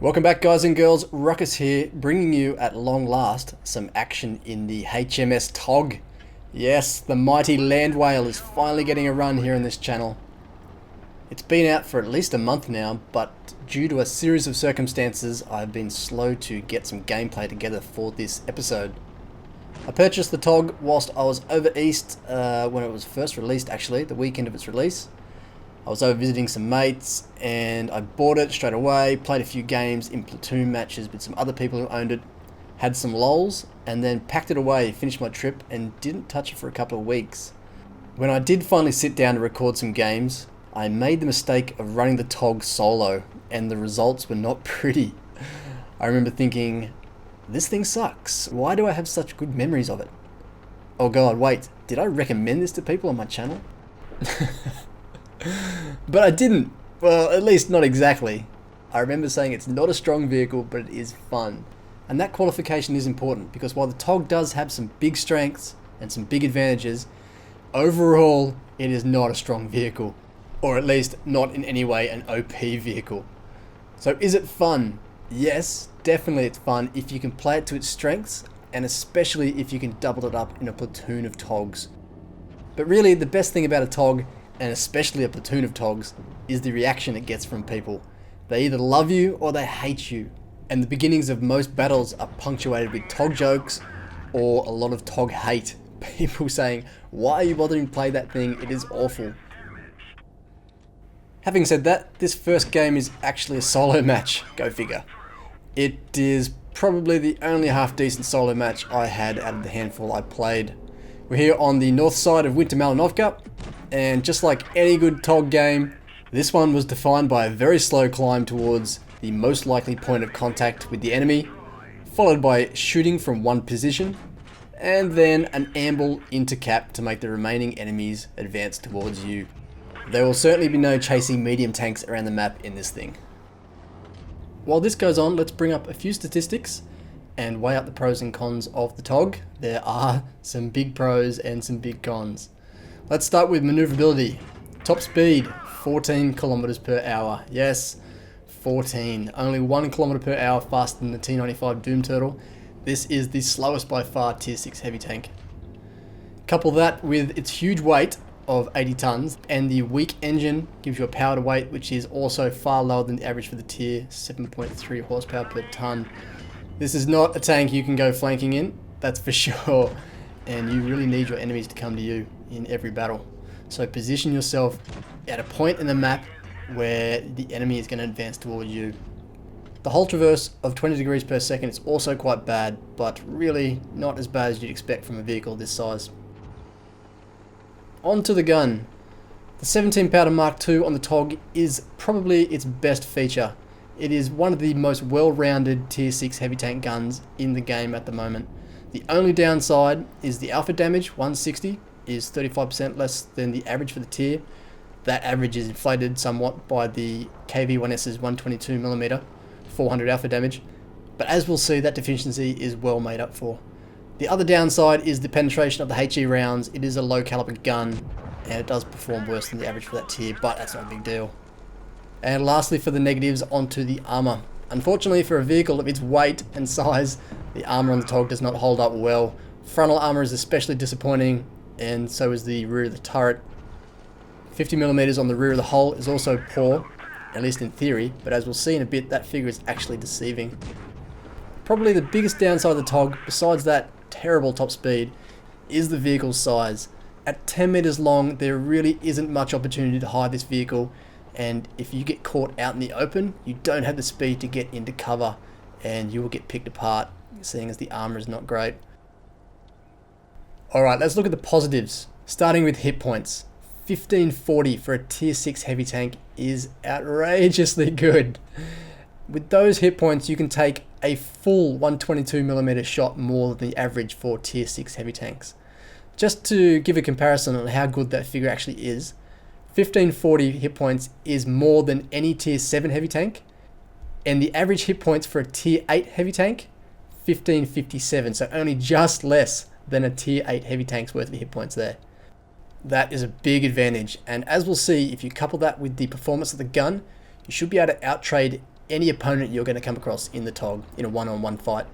Welcome back, guys and girls. Ruckus here, bringing you at long last some action in the HMS TOOOOOOOG. Yes, the mighty land whale is finally getting a run here on this channel. It's been out for at least a month now, but due to a series of circumstances, I've been slow to get some gameplay together for this episode. I purchased the TOOOOOOOG whilst I was over east when it was first released, actually, the weekend of its release. I was over visiting some mates and I bought it straight away, played a few games in platoon matches with some other people who owned it, had some lols, and then packed it away, finished my trip and didn't touch it for a couple of weeks. When I did finally sit down to record some games, I made the mistake of running the TOOOOOOOG solo and the results were not pretty. I remember thinking, this thing sucks. Why do I have such good memories of it? Oh god, wait, did I recommend this to people on my channel? But I didn't. Well, at least not exactly. I remember saying it's not a strong vehicle, but it is fun. And that qualification is important because while the TOOOOOOOG does have some big strengths and some big advantages, overall it is not a strong vehicle. Or at least not in any way an OP vehicle. So is it fun? Yes, definitely it's fun if you can play it to its strengths, and especially if you can double it up in a platoon of TOOOOOOGs. But really the best thing about a TOOOOOOG, and especially a platoon of TOOOOOOGs, is the reaction it gets from people. They either love you or they hate you, and the beginnings of most battles are punctuated with TOOOOOOG jokes or a lot of TOOOOOOG hate. People saying, why are you bothering to play that thing, it is awful. Having said that, this first game is actually a solo match, go figure. It is probably the only half decent solo match I had out of the handful I played. We're here on the north side of Winter Malinovka, and just like any good TOOOOOOG game, this one was defined by a very slow climb towards the most likely point of contact with the enemy, followed by shooting from one position, and then an amble into cap to make the remaining enemies advance towards you. There will certainly be no chasing medium tanks around the map in this thing. While this goes on, let's bring up a few statistics and weigh up the pros and cons of the TOOOOOOG. There are some big pros and some big cons. Let's start with maneuverability. Top speed, 14 kilometers per hour. Yes, 14. Only 1 kilometer per hour faster than the T95 Doom Turtle. This is the slowest by far tier 6 heavy tank. Couple that with its huge weight of 80 tons, and the weak engine gives you a power to weight which is also far lower than the average for the tier, 7.3 horsepower per ton. This is not a tank you can go flanking in, that's for sure, and you really need your enemies to come to you in every battle. So position yourself at a point in the map where the enemy is going to advance towards you. The hull traverse of 20 degrees per second is also quite bad, but really not as bad as you'd expect from a vehicle this size. On to the gun. The 17 powder Mark II on the TOOOOOOOG is probably its best feature. It is one of the most well-rounded tier 6 heavy tank guns in the game at the moment. The only downside is the alpha damage, 160, is 35% less than the average for the tier. That average is inflated somewhat by the KV-1S's 122mm, 400 alpha damage, but as we'll see, that deficiency is well made up for. The other downside is the penetration of the HE rounds. It is a low caliber gun and it does perform worse than the average for that tier, but that's not a big deal. And lastly, for the negatives, onto the armor. Unfortunately, for a vehicle of its weight and size, the armor on the TOOOOOOOG does not hold up well. Frontal armor is especially disappointing, and so is the rear of the turret. 50mm on the rear of the hull is also poor, at least in theory, but as we'll see in a bit, that figure is actually deceiving. Probably the biggest downside of the TOOOOOOOG, besides that terrible top speed, is the vehicle's size. At 10 meters long, there really isn't much opportunity to hide this vehicle, and if you get caught out in the open, you don't have the speed to get into cover, and you will get picked apart, seeing as the armor is not great. Alright, let's look at the positives, starting with hit points. 1540 for a tier 6 heavy tank is outrageously good. With those hit points, you can take a full 122mm shot more than the average for tier 6 heavy tanks. Just to give a comparison on how good that figure actually is, 1540 hit points is more than any tier 7 heavy tank, and the average hit points for a tier 8 heavy tank, 1557, so only just less than a tier 8 heavy tank's worth of hit points there. That is a big advantage, and as we'll see, if you couple that with the performance of the gun, you should be able to outtrade any opponent you're going to come across in the TOG in a one-on-one fight.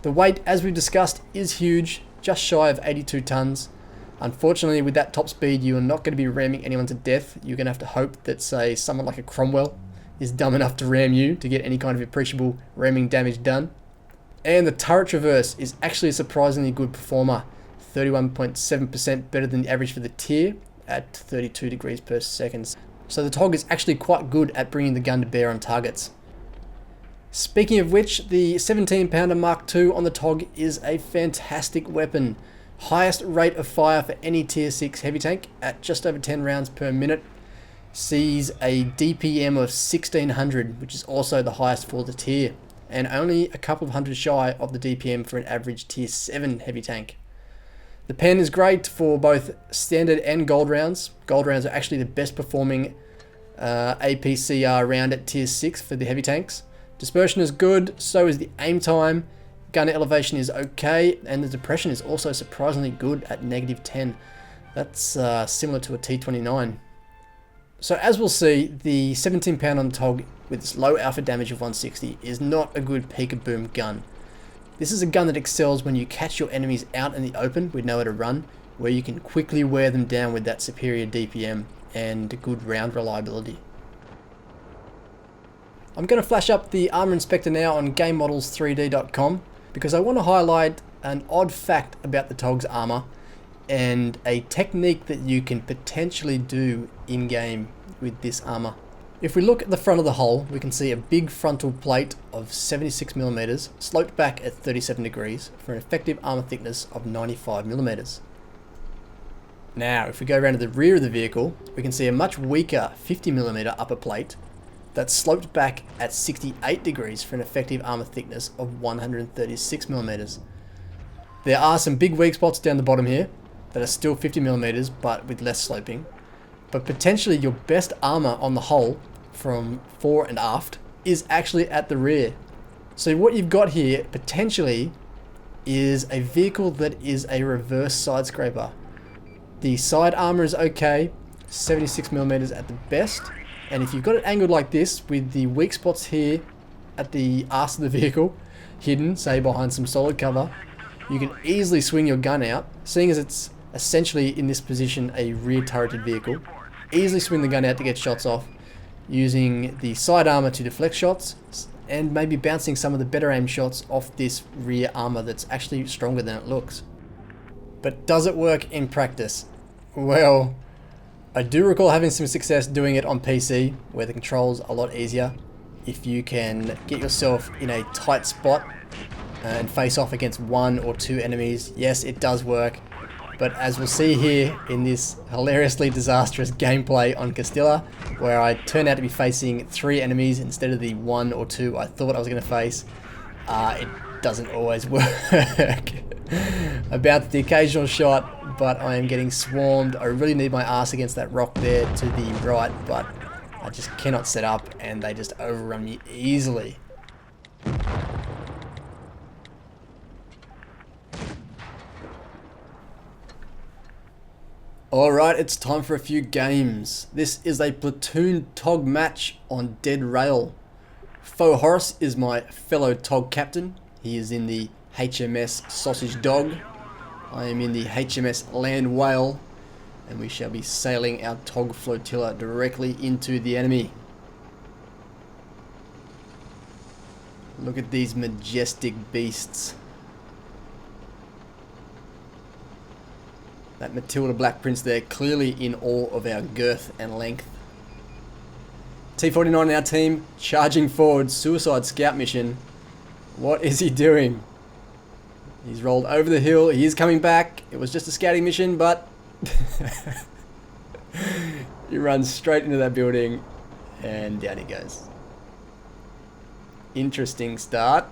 The weight, as we've discussed, is huge, just shy of 82 tons. Unfortunately, with that top speed, you are not going to be ramming anyone to death. You're going to have to hope that, say, someone like a Cromwell is dumb enough to ram you to get any kind of appreciable ramming damage done. And the turret traverse is actually a surprisingly good performer, 31.7% better than the average for the tier at 32 degrees per second. So the TOG is actually quite good at bringing the gun to bear on targets. Speaking of which, the 17 pounder Mark II on the TOG is a fantastic weapon. Highest rate of fire for any tier 6 heavy tank at just over 10 rounds per minute. Sees a DPM of 1600, which is also the highest for the tier, and only a couple of hundred shy of the DPM for an average tier 7 heavy tank. The pen is great for both standard and gold rounds. Gold rounds are actually the best performing APCR round at tier 6 for the heavy tanks. Dispersion is good, so is the aim time. Gun elevation is okay, and the depression is also surprisingly good at -10. That's similar to a T29. So as we'll see, the 17 pound on the TOG with its low alpha damage of 160 is not a good peek-a-boom gun. This is a gun that excels when you catch your enemies out in the open with nowhere to run, where you can quickly wear them down with that superior DPM and good round reliability. I'm going to flash up the armor inspector now on GameModels3D.com because I want to highlight an odd fact about the TOG's armor and a technique that you can potentially do in-game with this armor. If we look at the front of the hull, we can see a big frontal plate of 76mm sloped back at 37 degrees for an effective armor thickness of 95mm. Now, if we go around to the rear of the vehicle, we can see a much weaker 50mm upper plate that's sloped back at 68 degrees for an effective armor thickness of 136mm. There are some big weak spots down the bottom here that are still 50mm but with less sloping. But potentially your best armor on the hull from fore and aft is actually at the rear. So what you've got here potentially is a vehicle that is a reverse side scraper. The side armor is okay, 76mm at the best. And if you've got it angled like this with the weak spots here at the arse of the vehicle hidden, say behind some solid cover, you can easily swing your gun out, seeing as it's essentially in this position a rear turreted vehicle. Easily swing the gun out to get shots off, using the side armor to deflect shots, and maybe bouncing some of the better aim shots off this rear armor that's actually stronger than it looks. But does it work in practice? Well, I do recall having some success doing it on PC, where the controls are a lot easier. If you can get yourself in a tight spot and face off against 1 or 2 enemies, yes, it does work. But as we'll see here in this hilariously disastrous gameplay on Castilla, where I turn out to be facing 3 enemies instead of the 1 or 2 I thought I was going to face, it doesn't always work. I bounced the occasional shot, but I am getting swarmed. I really need my ass against that rock there to the right, but I just cannot set up and they just overrun me easily. Alright, it's time for a few games. This is a platoon TOG match on Dead Rail. Faux Horace is my fellow TOG captain. He is in the HMS Sausage Dog. I am in the HMS Land Whale, and we shall be sailing our TOG flotilla directly into the enemy. Look at these majestic beasts. That Matilda Black Prince there, clearly in awe of our girth and length. T49 in our team, charging forward, suicide scout mission. What is he doing? He's rolled over the hill, he is coming back. It was just a scouting mission, but he runs straight into that building and down he goes. Interesting start.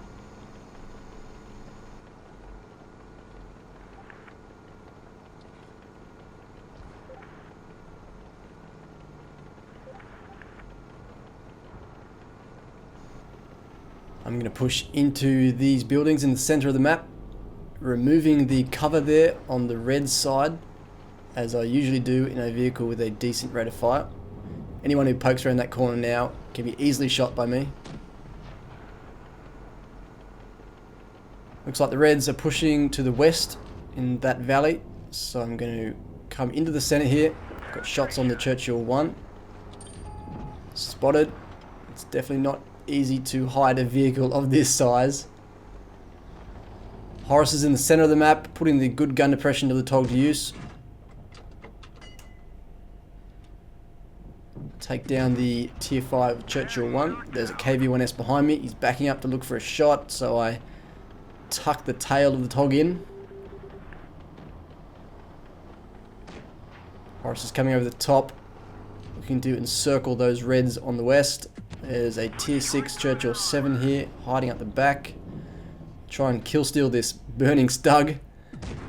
I'm going to push into these buildings in the center of the map, removing the cover there on the red side, as I usually do in a vehicle with a decent rate of fire. Anyone who pokes around that corner now Can be easily shot by me. Looks like the Reds are pushing to the west in that valley. So I'm going to come into the center here. Got shots on the Churchill 1. Spotted. It's definitely not easy to hide a vehicle of this size. Horace is in the center of the map, putting the good gun depression to the TOG to use. Take down the tier 5 Churchill 1. There's a KV-1S behind me. He's backing up to look for a shot, so I tuck the tail of the TOG in. Horace is coming over the top, looking to encircle those Reds on the west. There's a tier 6 Churchill 7 here, hiding up the back. Try and kill steal this burning Stug.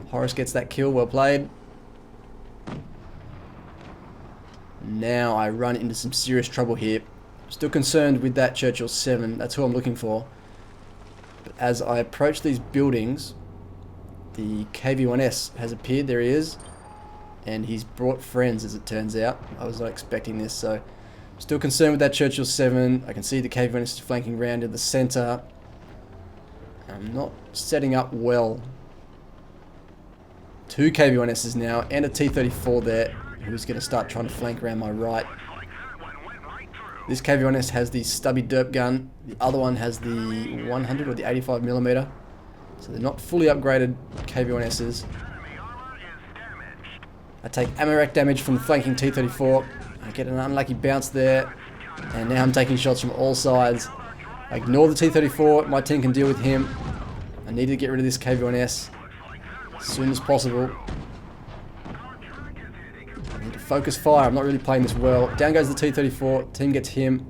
Horace gets that kill, well played. Now I run into some serious trouble here. Still concerned with that Churchill 7, that's who I'm looking for. But as I approach these buildings, the KV-1S has appeared, there he is. And he's brought friends, as it turns out. I was not expecting this, so still concerned with that Churchill 7. I can see the KV-1S is flanking round in the center. I'm not setting up well. 2 KV-1Ss now, and a T-34 there, who's going to start trying to flank around my right. This KV-1S has the stubby derp gun. The other one has the 100 or the 85mm. So they're not fully upgraded KV-1Ss. I take ammo rack damage from the flanking T-34. I get an unlucky bounce there. And now I'm taking shots from all sides. I ignore the T-34. My team can deal with him. I need to get rid of this KV-1S as soon as possible. I need to focus fire. I'm not really playing this well. Down goes the T-34. Team gets him.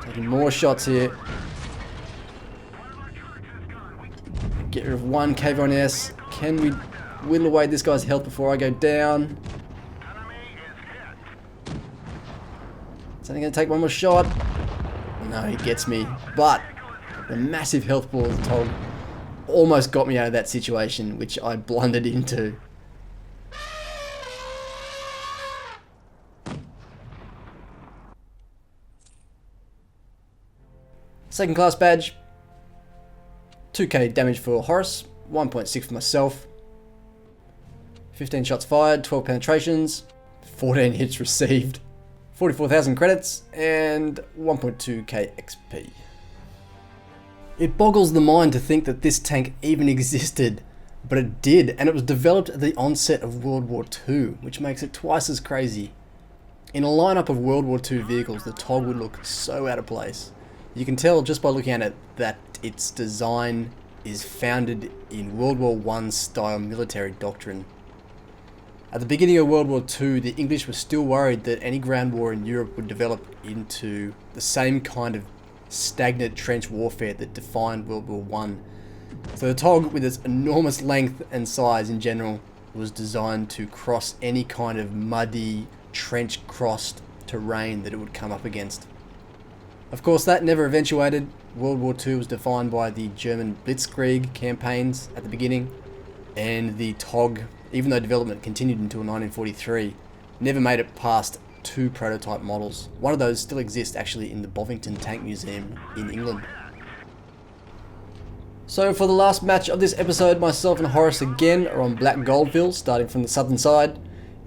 Taking more shots here. Get rid of one KV-1S. Can we whittle away this guy's health before I go down? Is only going to take one more shot. No, he gets me. But the massive health ball of the TOG almost got me out of that situation, which I blundered into. Second class badge. 2k damage for Horace. 1.6 for myself. 15 shots fired, 12 penetrations, 14 hits received. 44,000 credits, and 1.2k XP. It boggles the mind to think that this tank even existed, but it did, and it was developed at the onset of World War II, which makes it twice as crazy. In a lineup of World War II vehicles, the TOG would look so out of place. You can tell just by looking at it that its design is founded in World War I style military doctrine. At the beginning of World War II, the English were still worried that any ground war in Europe would develop into the same kind of stagnant trench warfare that defined World War I. So the TOG, with its enormous length and size in general, was designed to cross any kind of muddy, trench-crossed terrain that it would come up against. Of course, that never eventuated. World War II was defined by the German Blitzkrieg campaigns at the beginning, and the TOG, even though development continued until 1943, never made it past 2 prototype models. One of those still exists actually in the Bovington Tank Museum in England. So for the last match of this episode, myself and Horace again are on Black Goldfield, starting from the southern side,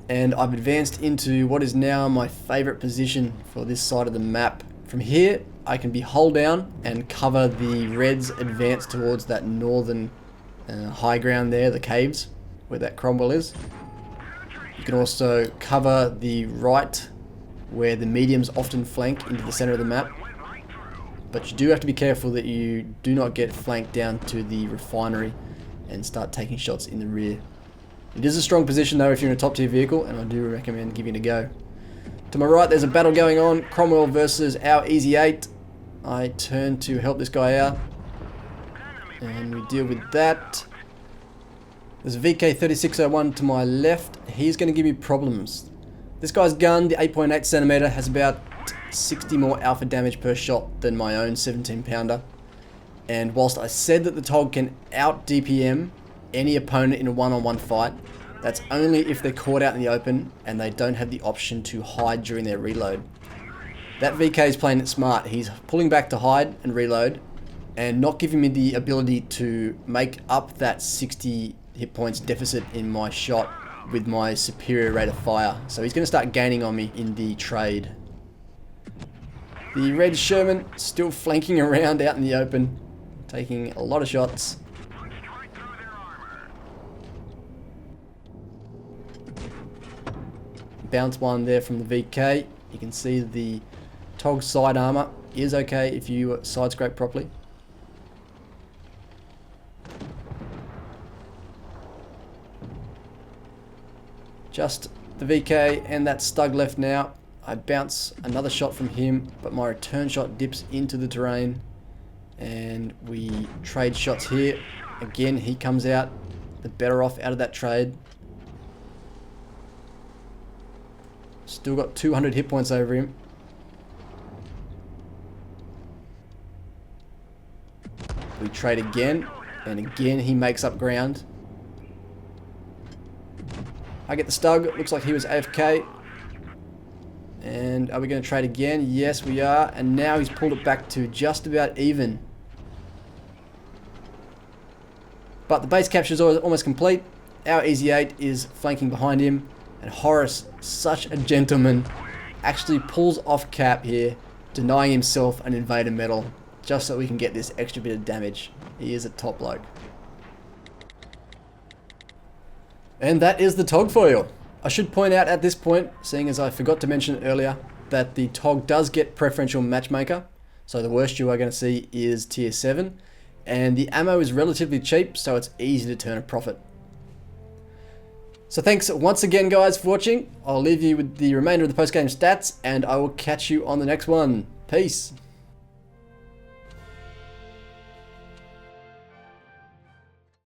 and I've advanced into what is now my favourite position for this side of the map. From here, I can be hull down and cover the Reds advance towards that northern high ground there, the caves, where that Cromwell is. You can also cover the right, where the mediums often flank into the center of the map. But you do have to be careful that you do not get flanked down to the refinery and start taking shots in the rear. It is a strong position though if you're in a top tier vehicle, and I do recommend giving it a go. To my right, there's a battle going on, Cromwell versus our Easy 8. I turn to help this guy out, and we deal with that. There's a VK3601 to my left. He's going to give me problems. This guy's gun, the 8.8cm, has about 60 more alpha damage per shot than my own 17-pounder. And whilst I said that the TOG can out DPM any opponent in a one-on-one fight, that's only if they're caught out in the open and they don't have the option to hide during their reload. That VK is playing it smart. He's pulling back to hide and reload and not giving me the ability to make up that 60 hit points deficit in my shot with my superior rate of fire. So he's going to start gaining on me in the trade. The Red Sherman still flanking around out in the open, taking a lot of shots. Bounce one there from the VK. You can see the TOG side armor is okay if you side scrape properly. Just the VK and that Stug left now. I bounce another shot from him, but my return shot dips into the terrain. And we trade shots here. Again, he comes out the better off out of that trade. Still got 200 hit points over him. We trade again, and again he makes up ground. I get the Stug. Looks like he was AFK. And are we going to trade again? Yes, we are. And now he's pulled it back to just about even. But the base capture is almost complete. Our Easy 8 is flanking behind him. And Horace, such a gentleman, actually pulls off cap here, denying himself an invader medal, just so we can get this extra bit of damage. He is a top bloke. And that is the TOG for you. I should point out at this point, seeing as I forgot to mention earlier, that the TOG does get preferential matchmaker. So the worst you are going to see is tier 7. And the ammo is relatively cheap, so it's easy to turn a profit. So thanks once again, guys, for watching. I'll leave you with the remainder of the post-game stats, and I will catch you on the next one. Peace.